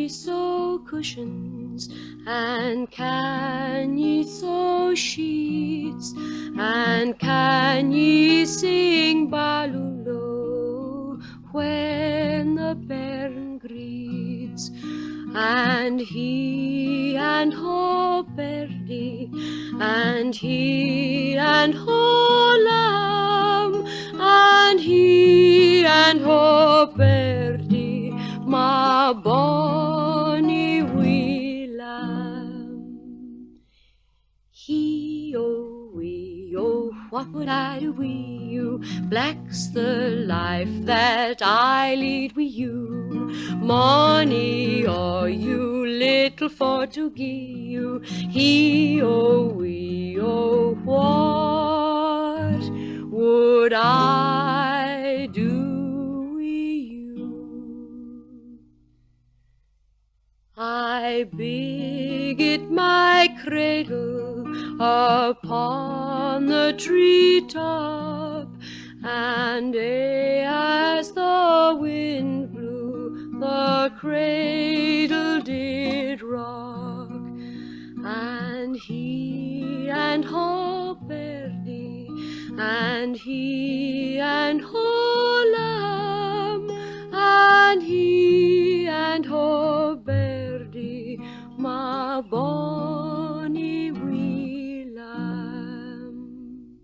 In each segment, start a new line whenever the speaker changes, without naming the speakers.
sew cushions, and can ye sew sheets, and can ye sing Balulo when the Perrine greets? And he and ho Perdi, and he and ho lamb, and he and ho Perdi, ma bonny wee lamb. He-oh, wee-oh, what would I do with you? Black's the life that I lead with you. Money, oh, you little for to give you. He-oh, wee-oh, what would I do with you? I bigot my cradle upon the treetop, and as the wind blew, the cradle did rock. And he and ho Perdi, and he and ho lamb, and he and ho Perdi, ma bonny wee lamb.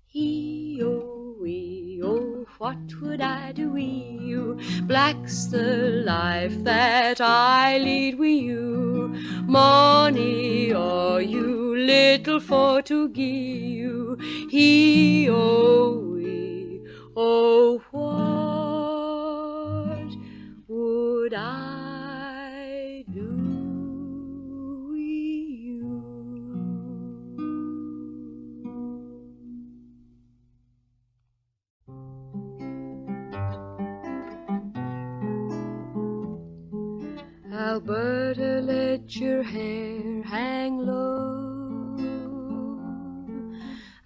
He-oh, wee-oh, what would I do with you? Black's the life that I lead with you. Money, oh, you little for to give you. He-oh, wee-oh, what would I do with you? Alberta, let your hair hang low.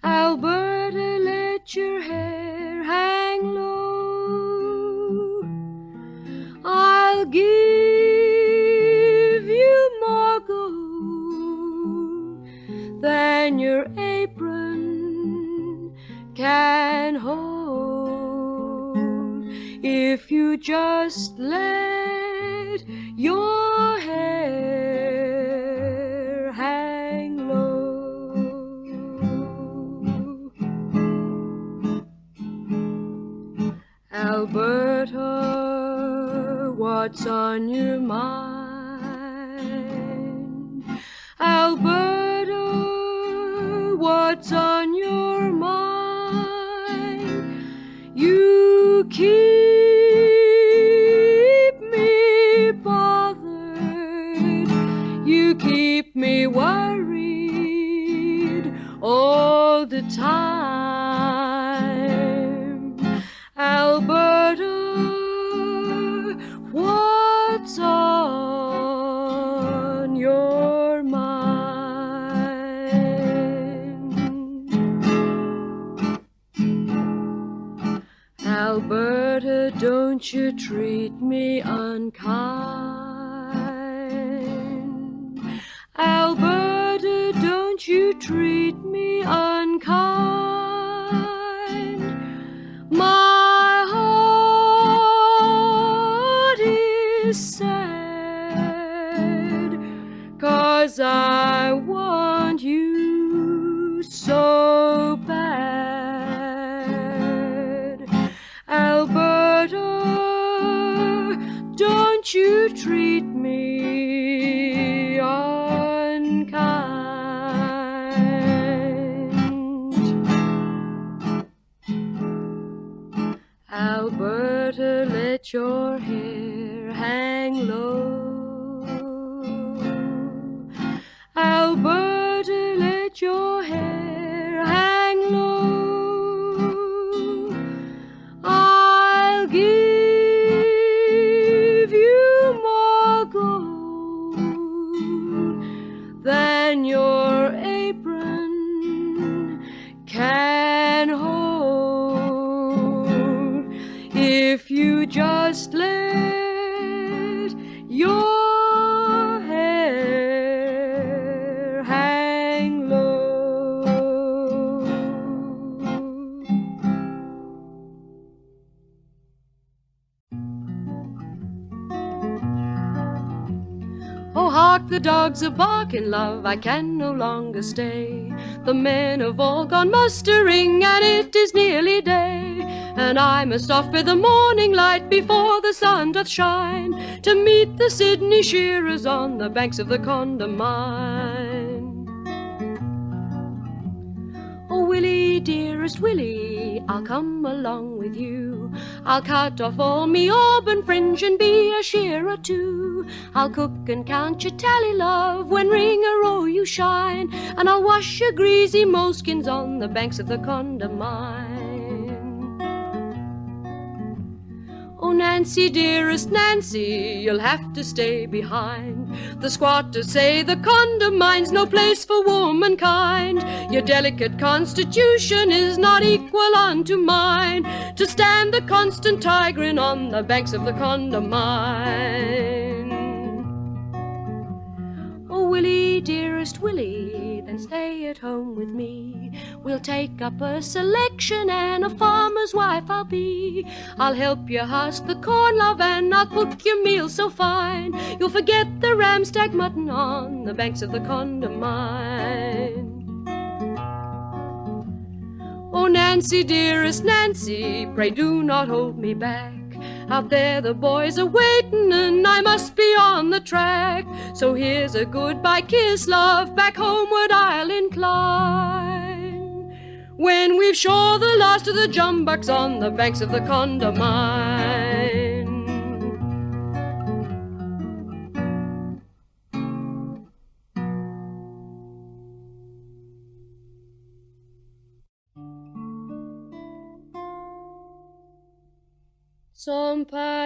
Alberta, let your hair hang low. I'll give you more gold than your apron can hold, if you just let your hair hang low. Alberta, what's on your mind? Alberta, what's on your mind? You keep you keep me worried all the time. Alberta, what's on your mind? Alberta, don't you treat me unkind. Alberta, don't you treat me unkind. My heart is sad, 'cause I want you so bad. Alberta, don't you treat me unkind. Alberta, let your hair hang low. Alberta, let your hair hang low. I'll give you more gold than your apron can hold, if you just let Hark, the dogs are barking, love, I can no longer stay. The men have all gone mustering, and it is nearly day. And I must off with the morning light before the sun doth shine, to meet the Sydney shearers on the banks of the Condamine. Oh, Willie, dearest Willie, I'll come along with you. I'll cut off all me auburn fringe and be a shearer too. I'll cook and count your tally, love, when ring a row you shine, and I'll wash your greasy moleskins on the banks of the Condamine. Oh, Nancy, dearest Nancy, you'll have to stay behind. The squatters say the Condamine's no place for womankind. Your delicate constitution is not equal unto mine, to stand the constant tigrin on the banks of the Condamine. Oh, Willie, dearest Willie, then stay at home with me. We'll take up a selection, and a farmer's wife I'll be. I'll help you husk the corn, love, and I'll cook your meal so fine, you'll forget the ramstag mutton on the banks of the Condamine. Oh, Nancy, dearest Nancy, pray do not hold me back. Out there the boys are waiting, and I must be on the track. So here's a goodbye kiss, love, back homeward I'll incline, when we've shore the last of the jumbucks on the banks of the Condamine. Tsompanopoulo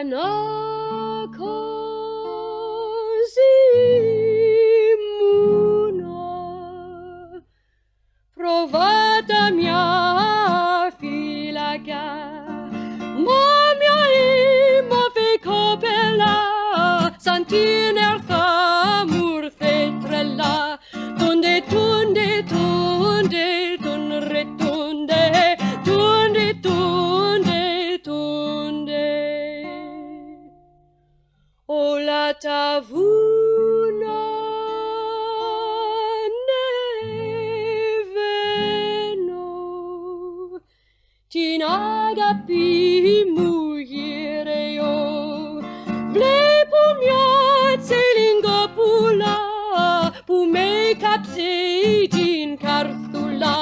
provata mia filaga, momia move copella, santiner famur fetrella, tunde tunde tunde tunre tunde tunde tunde tunde. O la tavuna tinagapi muhireo, vlepumiat selingapula, pume capseitin carthula,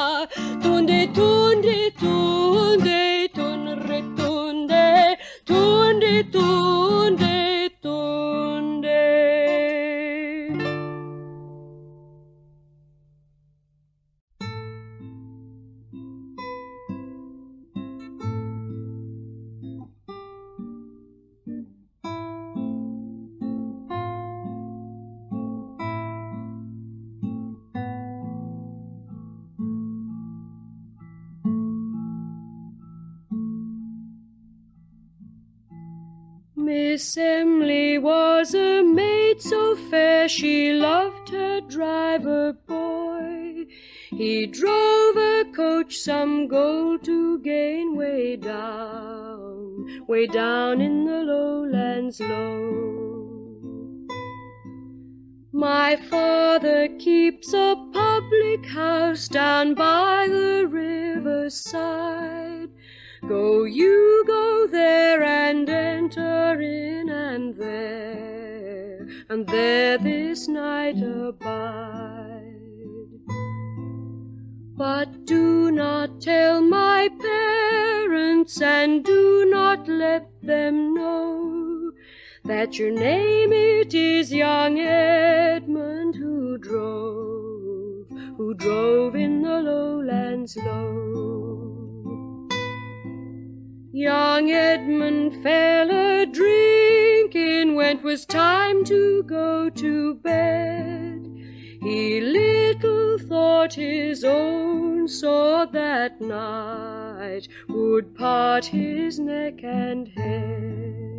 tunde tunde tunde tunre tunde tunde tunde tunde. Miss Emily was a maid so fair, she loved her driver boy. He drove a coach some gold to gain way down in the lowlands low. My father keeps a public house down by the riverside. Go you go there and enter in, and there this night abide. But do not tell my parents, and do not let them know, that your name it is young Edmund who drove in the lowlands low. Young Edmund fell a-drinking when 'twas time to go to bed. He little thought his own sword that night would part his neck and head.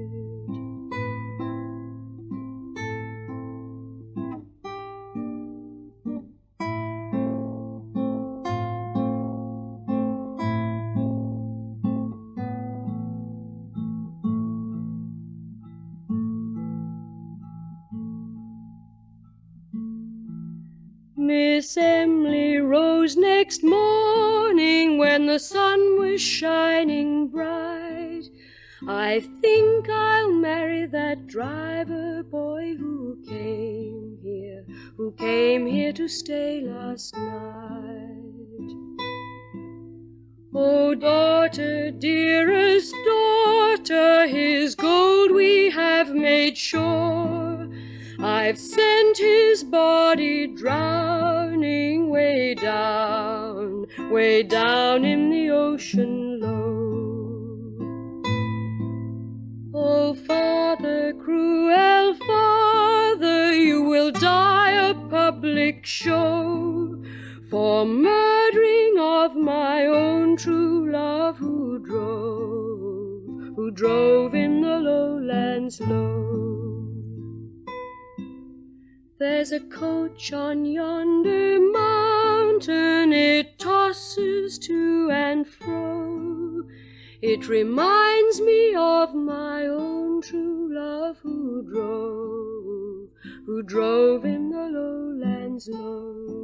Miss Emily rose next morning when the sun was shining bright. I think I'll marry that driver boy who came here to stay last night. Oh, daughter, dearest daughter, his gold we have made sure. I've sent his body drowning way down in the ocean low. Oh, Father, cruel Father, you will die a public show for murdering of my own true love who drove in the Lowlands low. There's a coach on yonder mountain, it tosses to and fro. It reminds me of my own true love who drove in the Lowlands low.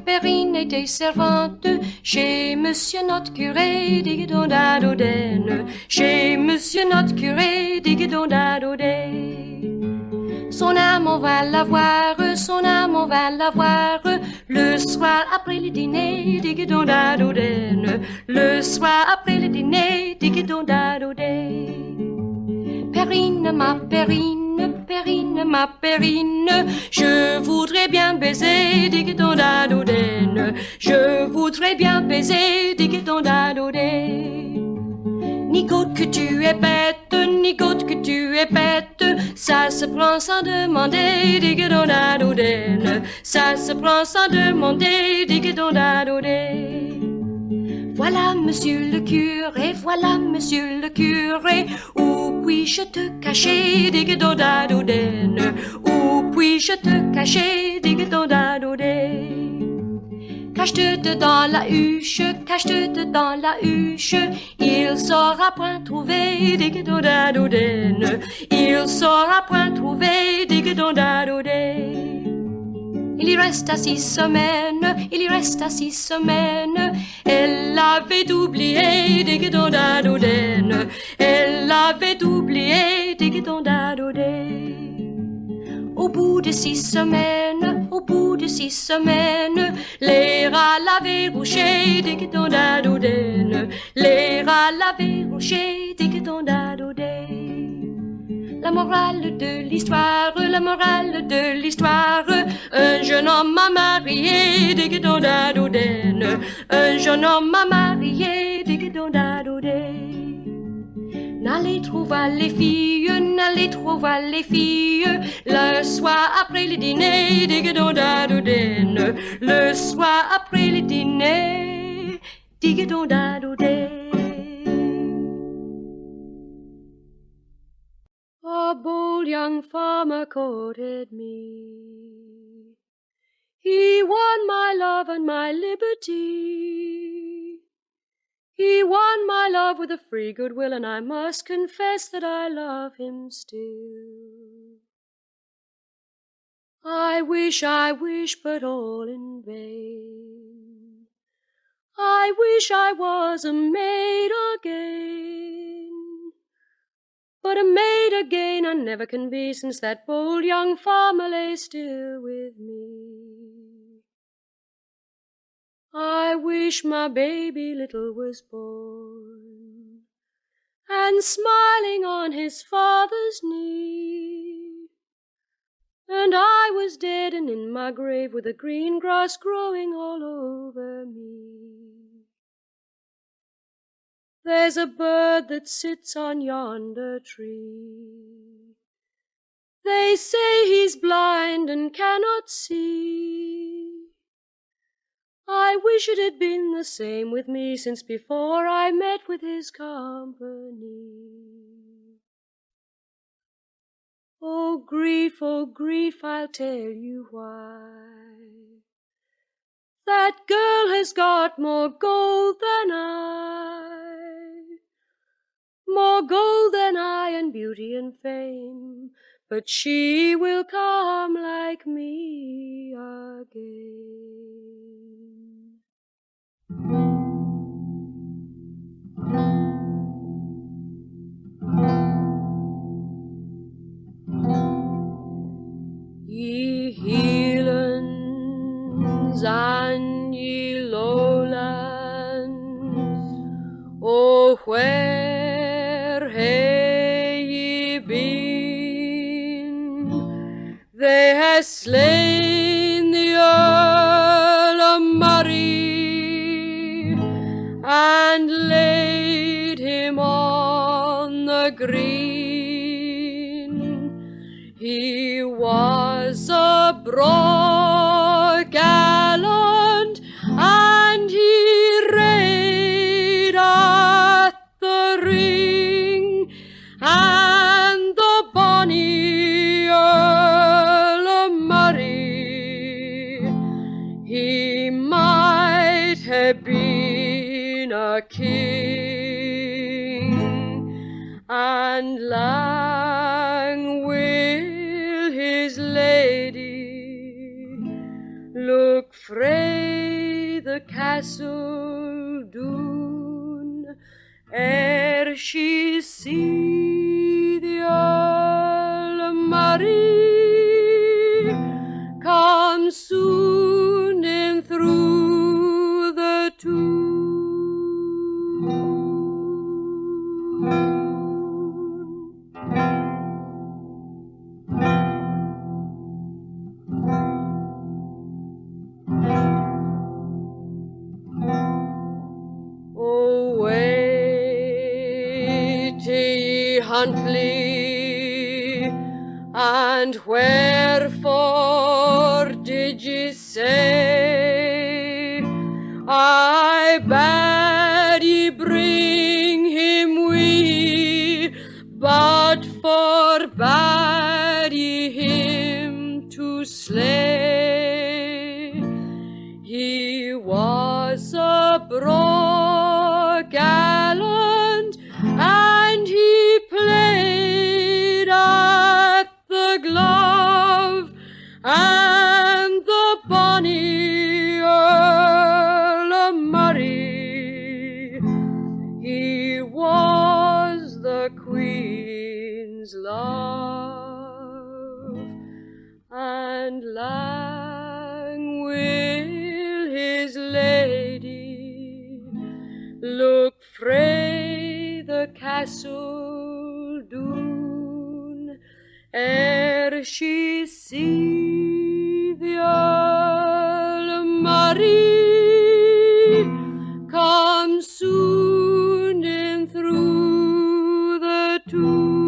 Perrine était servante chez Monsieur notre curé d'Iguedondadodène, chez Monsieur notre curé d'Iguedondadodène. Son âme on va la voir, le soir après le dîner d'Iguedondadodène, le soir après le dîner d'Iguedondadodène. Perrine, ma Perrine, je voudrais bien baiser Diguedondadodène, je voudrais bien baiser Diguedondadodène. Nigote que tu es bête, ça se prend sans demander Diguedondadodène, ça se prend sans demander Diguedondadodène. Voilà monsieur le curé, où puis-je te cacher, Diguedondadodène, où puis-je te cacher, Diguedondadodène. Cache-te dans la huche, il saura point trouver, Diguedondadodène, il saura point trouver, Diguedondadodène. Il y reste à 6 semaines, elle l'avait oublié, Diguedondadodène, elle l'avait oublié, Diguedondadodène. Au bout de 6 semaines, les rats l'avaient rouché, Diguedondadodène, les rats l'avaient rouché, Diguedondadodène. La morale de l'histoire, un jeune homme a marié, Diguedondadodène, un jeune homme a marié, Diguedondadodène. N'allez trouver les filles, le soir après le dîner, Diguedondadodène, le soir après le dîner, Diguedondadodène.
A bold young farmer courted me. He won my love and my liberty. He won my love with a free goodwill, and I must confess that I love him still. I wish, but all in vain. I wish I was a maid again. But a maid again I never can be, since that bold young farmer lay still with me. I wish my baby little was born, and smiling on his father's knee, and I was dead and in my grave with the green grass growing all over me. There's a bird that sits on yonder tree. They say he's blind and cannot see, I wish it had been the same with me since before I met with his company. Oh, grief, I'll tell you why. That girl has got more gold than I, and beauty and fame, but she will come like me again. Ye Highlands and ye Lowlands, oh, where hae ye been? They hae slain the Earl of Moray and laid him on the green. He was a broad gallant, and he rade at the ring, and the bonny Earl of Moray, he might have been a king, and lang will his lady look frae the castle doon, ere she see the Earl of Moray come soon in through the town. Oh, wait ye Huntly, and wherefore did ye say I bade ye bring him we, but forbade ye him to slay? He was a broad gallant, and he played at the glove, and the bonny Earl of Moray, he was the Queen's love, and lang will his lady look frae the castle doon, ere she see the Earl of Moray come soon in through the town.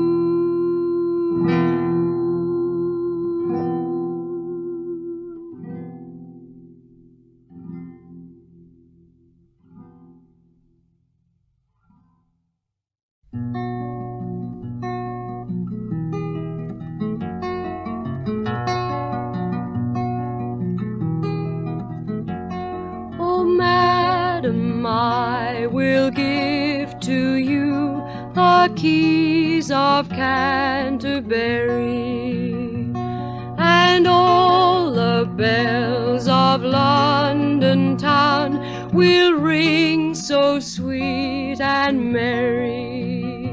Oh, madam, I will give to you the keys of Canterbury, and all the bells of London town will ring so sweet and merry,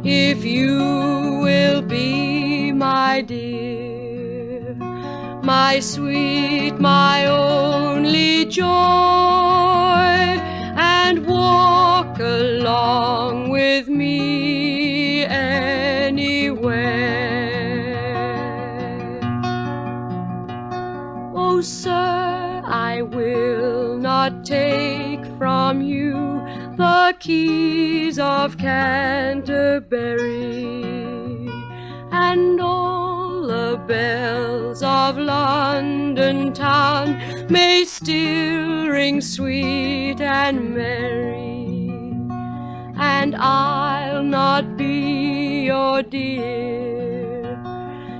if you will be my dear, my sweet, my only joy, and walk along with me anywhere. Oh, sir, I will not take from you the keys of Canterbury, and all the bells bells of London town may still ring sweet and merry, and I'll not be your dear,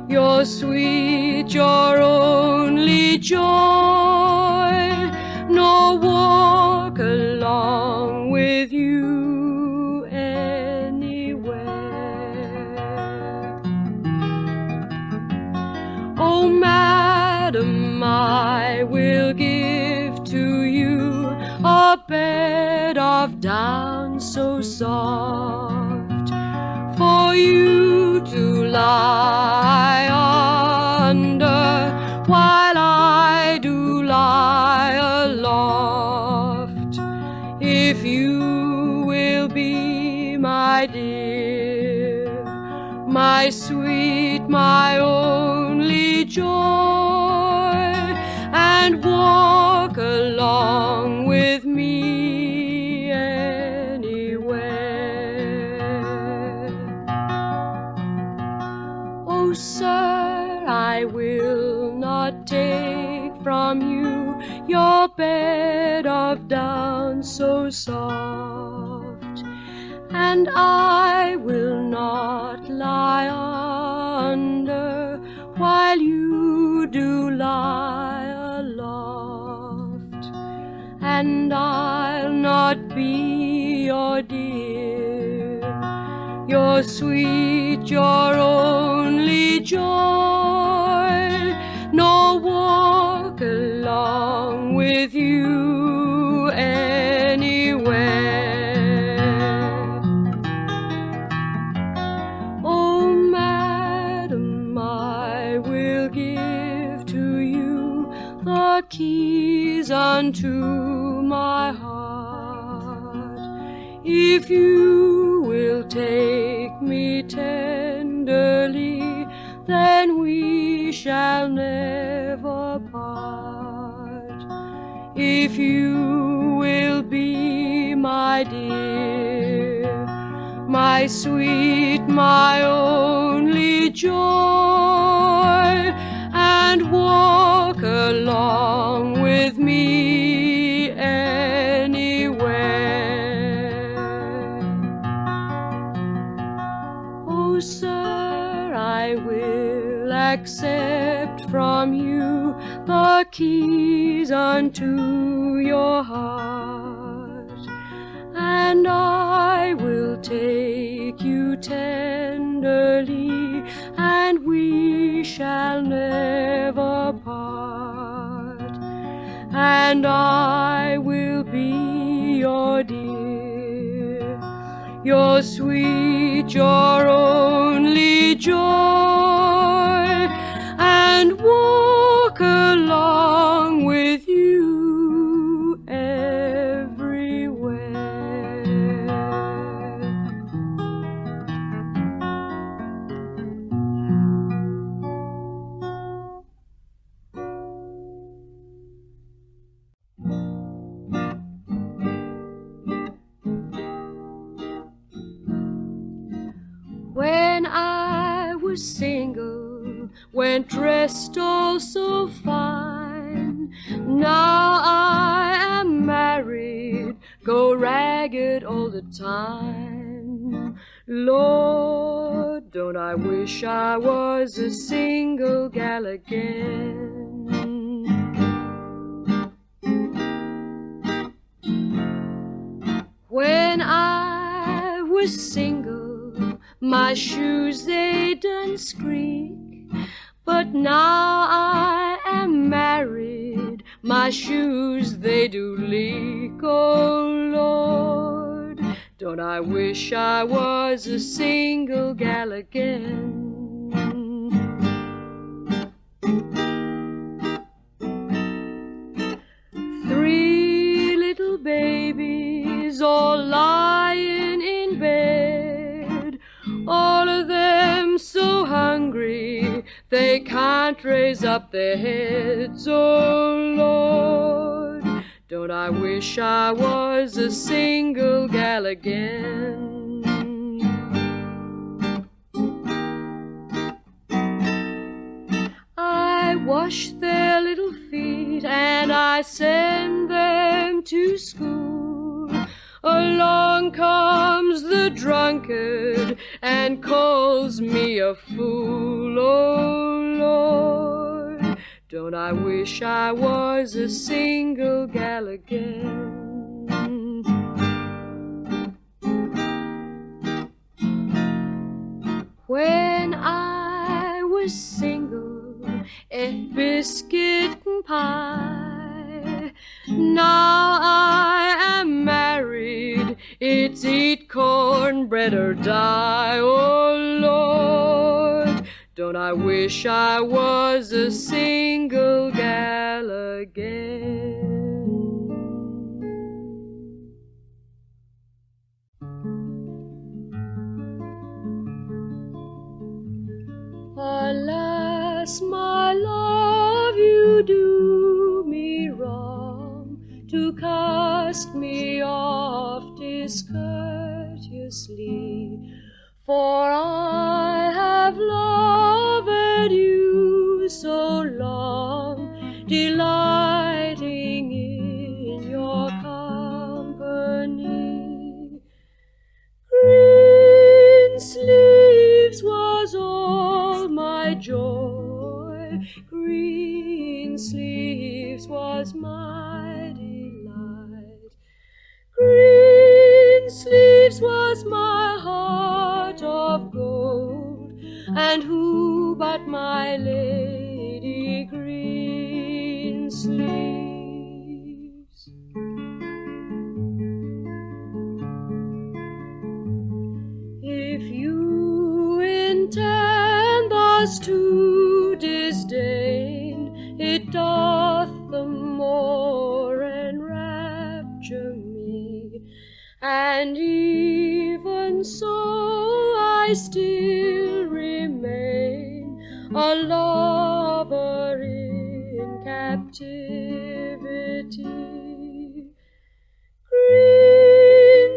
your sweet, your only joy, nor walk along with you anywhere. Oh, madam, I will give to you a bed of down so soft for you to lie under, while I do lie aloft. If you will be my dear, my sweet, my only joy, and walk along with me anywhere. Oh, sir, I will not take from you your bed of down so soft, and I will not lie under, while you do lie aloft, and I'll not be your dear, your sweet, your only joy, nor walk along with you anywhere. Oh, madam, I will give to you the keys unto my heart, if you will take me tenderly, then we shall never part. If you will be my dear, my sweet, my only joy, and walk along with me anywhere. Oh, sir, I will accept from you the keys unto your heart, and I will take you tenderly, and we shall never part, and I will be your dear, your sweet, your only joy, and walk along with you everywhere. When I was single, went dressed all so fine, now I am married, go ragged all the time. Lord, don't I wish I was a single gal again. When I was single, my shoes they done squeak, but now I am married, my shoes they do leak. Oh Lord, don't I wish I was a single gal again. Three little babies all lying in bed, all of them so hungry they can't raise up their heads. Oh Lord, don't I wish I was a single gal again. I wash their little feet and I send them to school. Along comes the drunkard and calls me a fool. Oh Lord, don't I wish I was a single gal again. When I was single, ate biscuit and pie. Now I am married, it's eat cornbread or die. Oh Lord, don't I wish I was a single gal again. Alas, my love, you do me wrong to cast me off discourteously, for I have loved you so long, delighting in your company. Greensleeves was all my joy, Greensleeves was my delight, Greensleeves was my heart of gold, and who but my Lady Greensleeves? If you intend thus to disdain, it doth the more enrapture me, and even so I still remain a lover in captivity.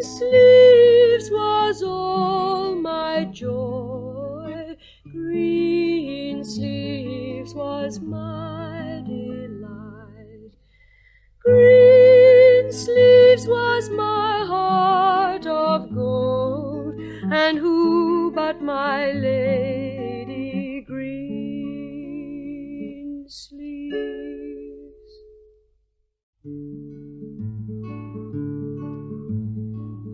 Greensleeves was all my joy, Greensleeves was my delight, Greensleeves was my heart of gold, and who but my Lady Greensleeves?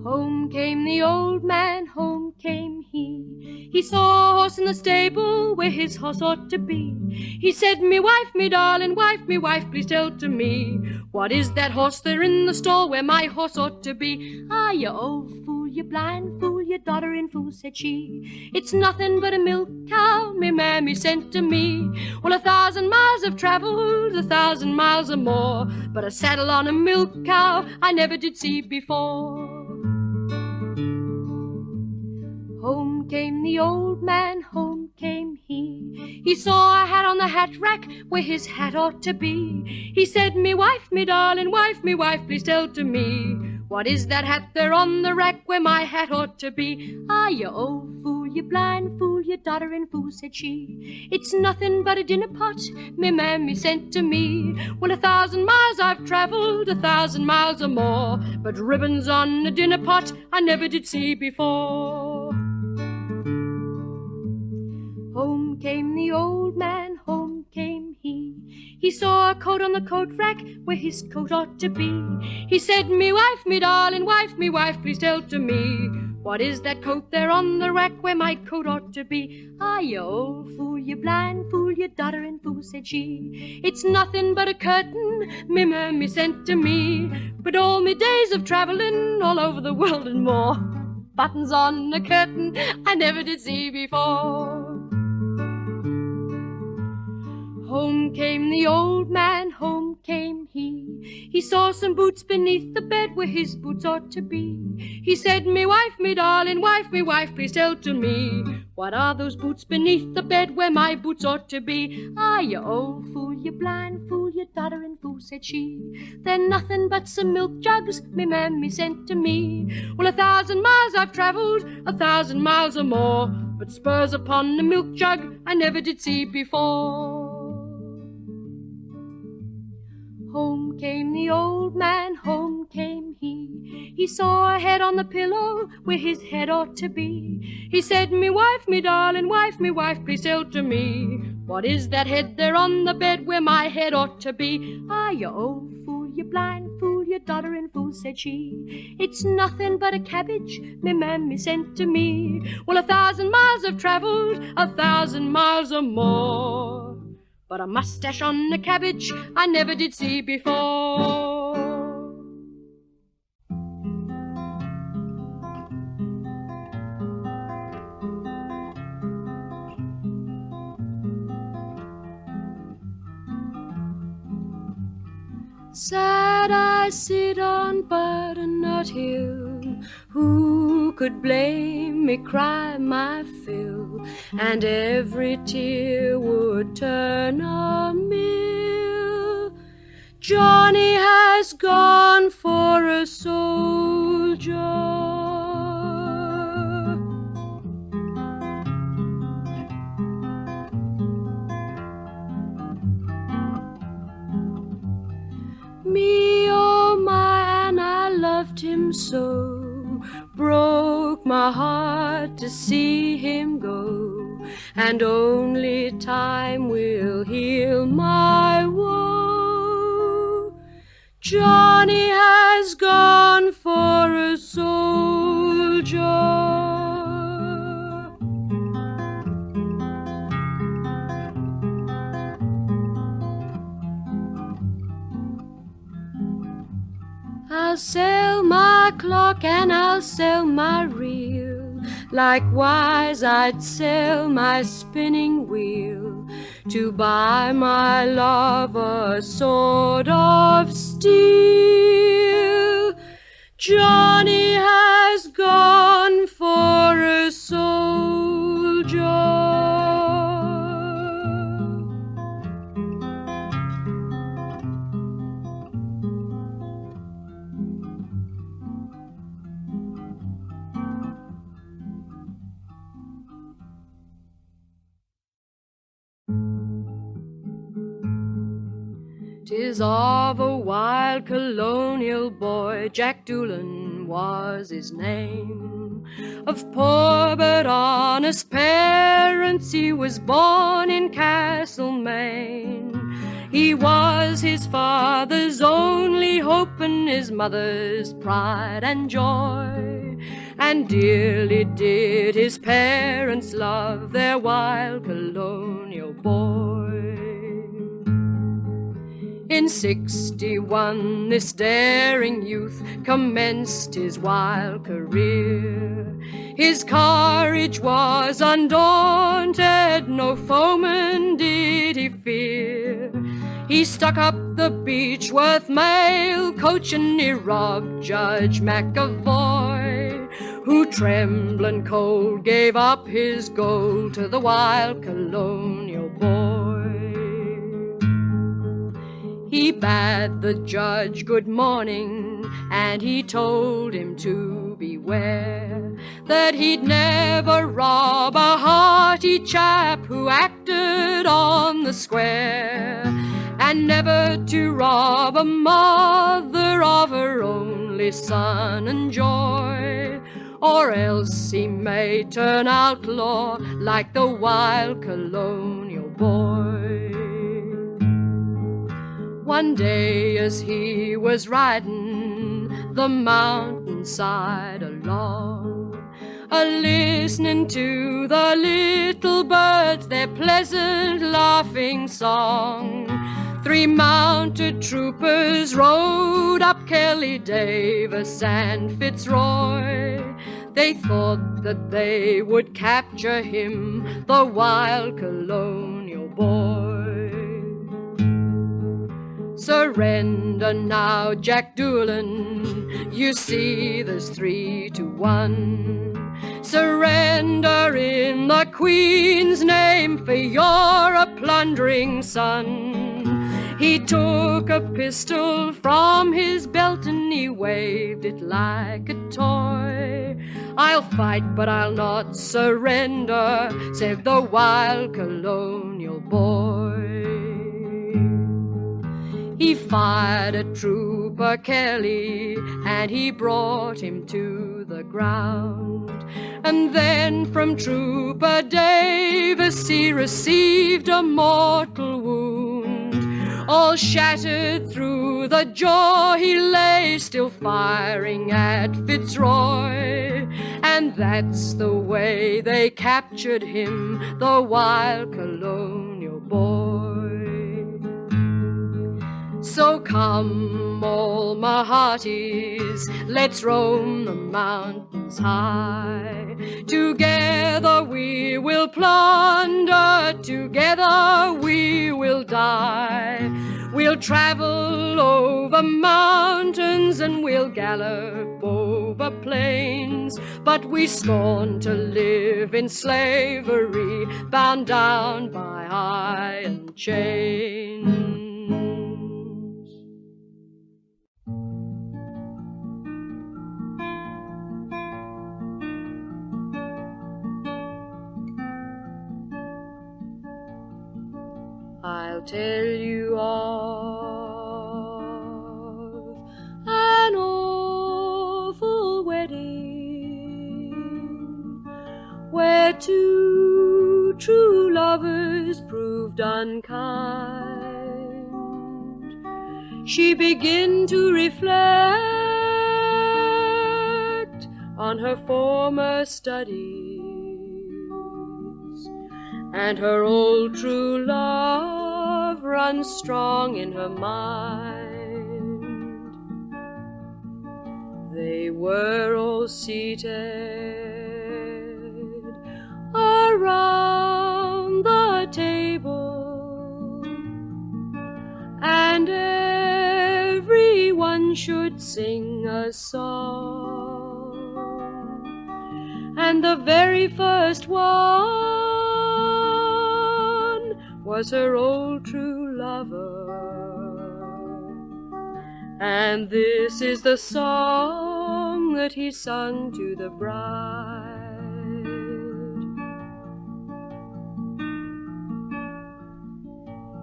Home came the old man, home came he. He saw a horse in the stable where his horse ought to be. He said, me wife, me darling wife, me wife, please tell to me, what is that horse there in the stall where my horse ought to be? Ah, you old fool, you blind fool, you doddering fool, said she. It's nothing but a milk cow me mammy sent to me. Well, 1,000 miles I've travelled, 1,000 miles or more, but a saddle on a milk cow I never did see before. Home came the old man, home came he. He saw a hat on the hat rack where his hat ought to be. He said, me wife, me darling wife, me wife, please tell to me, what is that hat there on the rack where my hat ought to be? Ah, you old fool, you blind fool, you doddering fool, said she. It's nothing but a dinner pot me mammy sent to me. Well, 1,000 miles I've travelled, 1,000 miles or more, but ribbons on a dinner pot I never did see before. Home came the old man, home came he. He saw a coat on the coat rack where his coat ought to be. He said, me wife, me darling wife, me wife, please tell to me, what is that coat there on the rack where my coat ought to be? Ah, you old fool, you blind fool, you doddering fool, said she. It's nothing but a curtain me mammy sent to me. But all me days of travelling all over the world and more, buttons on a curtain I never did see before. Home came the old man, home came he. He saw some boots beneath the bed where his boots ought to be. He said, me wife, me darling wife, me wife, please tell to me, what are those boots beneath the bed where my boots ought to be? Ah, you old fool, you blind fool, you doddering fool, said she. They're nothing but some milk jugs me mammy sent to me. Well, 1,000 miles I've travelled, 1,000 miles or more, but spurs upon a milk jug I never did see before. came the old man, home came he. He saw a head on the pillow where his head ought to be. He said, me wife, me darling wife, please tell to me, what is that head there on the bed where my head ought to be? Ah, you old fool, you blind fool, you doddering fool, said she. It's nothing but a cabbage me mammy sent to me. Well, 1,000 miles I've travelled, 1,000 miles or more, but a mustache on a cabbage I never did see before. Sad I sit on Butternut Hill, who could blame me, cry my fill, and every tear would turn a mill. Johnny has gone for a soldier. Me, oh my, and I loved him so, broke my heart to see him go, and only time will heal my woe. Johnny has gone for a soldier. I'll sell my clock and I'll sell my reel, likewise I'd sell my spinning wheel, to buy my love a sword of steel. Johnny has gone for a soldier. Tis of a wild colonial boy, Jack Doolan was his name. Of poor but honest parents, he was born in Castlemaine. He was his father's only hope and his mother's pride and joy, and dearly did his parents love their wild colonial boy. In 61, this daring youth commenced his wild career. His courage was undaunted, no foeman did he fear. He stuck up the Beechworth mail coach and he robbed Judge McAvoy, who trembling cold gave up his gold to the wild colonial boy. He bade the judge good morning, and he told him to beware, that he'd never rob a hearty chap who acted on the square, and never to rob a mother of her only son and joy, or else he may turn outlaw like the wild colonial boy. One day as he was riding the mountainside along, a-listening to the little birds, their pleasant laughing song, 3 mounted troopers rode up, Kelly, Davis, and Fitzroy. They thought that they would capture him, the wild colonial boy. Surrender now, Jack Doolan, you see there's 3 to 1. Surrender in the Queen's name, for you're a plundering son. He took a pistol from his belt and he waved it like a toy. I'll fight, but I'll not surrender, said the wild colonial boy. He fired at Trooper Kelly, and he brought him to the ground. And then from Trooper Davis he received a mortal wound. All shattered through the jaw, he lay still firing at Fitzroy. And that's the way they captured him, the Wild Colonial Boy. So come, all my hearties, let's roam the mountains high. Together we will plunder, together we will die. We'll travel over mountains and we'll gallop over plains, but we scorn to live in slavery, bound down by iron chains. I'll tell you of an awful wedding where two true lovers proved unkind. She began to reflect on her former studies, and her old true love runs strong in her mind. They were all seated around the table, and everyone should sing a song, and the very first one was her old true lover. And this is the song that he sung to the bride.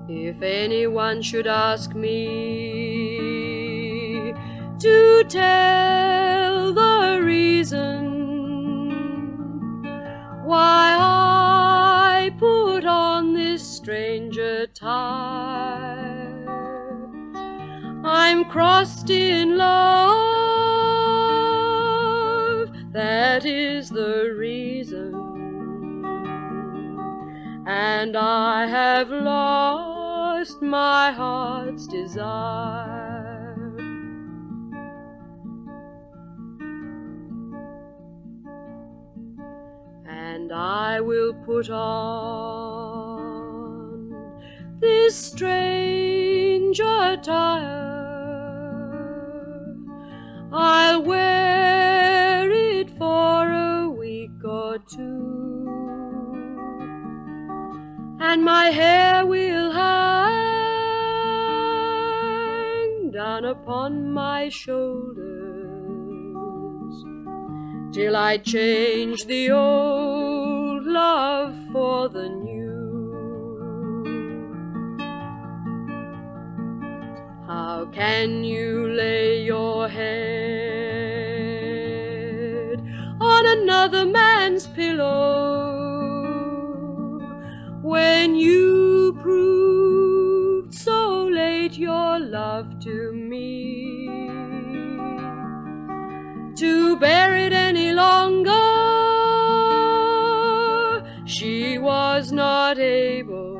If anyone should ask me to tell the reason why I put on this strange attire, I'm crossed in love, that is the reason, and I have lost my heart's desire. And I will put on this strange attire, I'll wear it for a week or two, and my hair will hang down upon my shoulders till I change the old love for the new. How can you lay your head on another man's pillow when you proved so late your love to me? To bear it any longer, she was not able,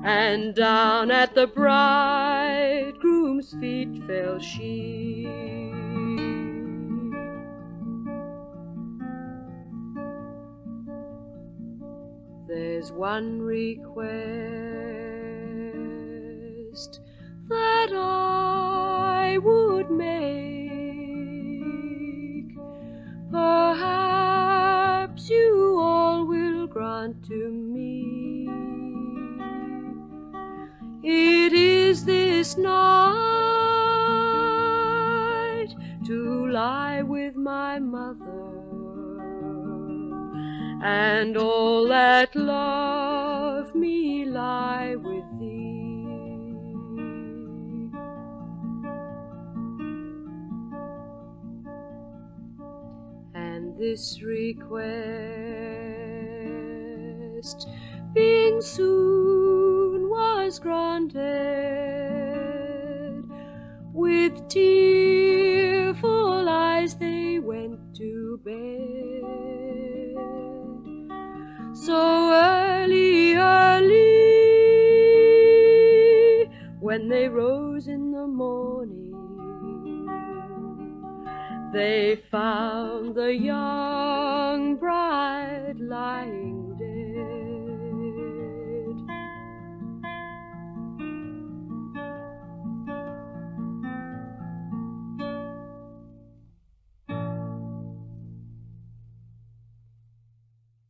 and down at the bridegroom's feet fell she. There's one request that I would make, perhaps you all will grant to me. It is this night to lie with my mother, and all that love me lie with thee. this request, being soon was granted. With tearful eyes they went to bed. So early, when they rose in the morning, they found the young bride lying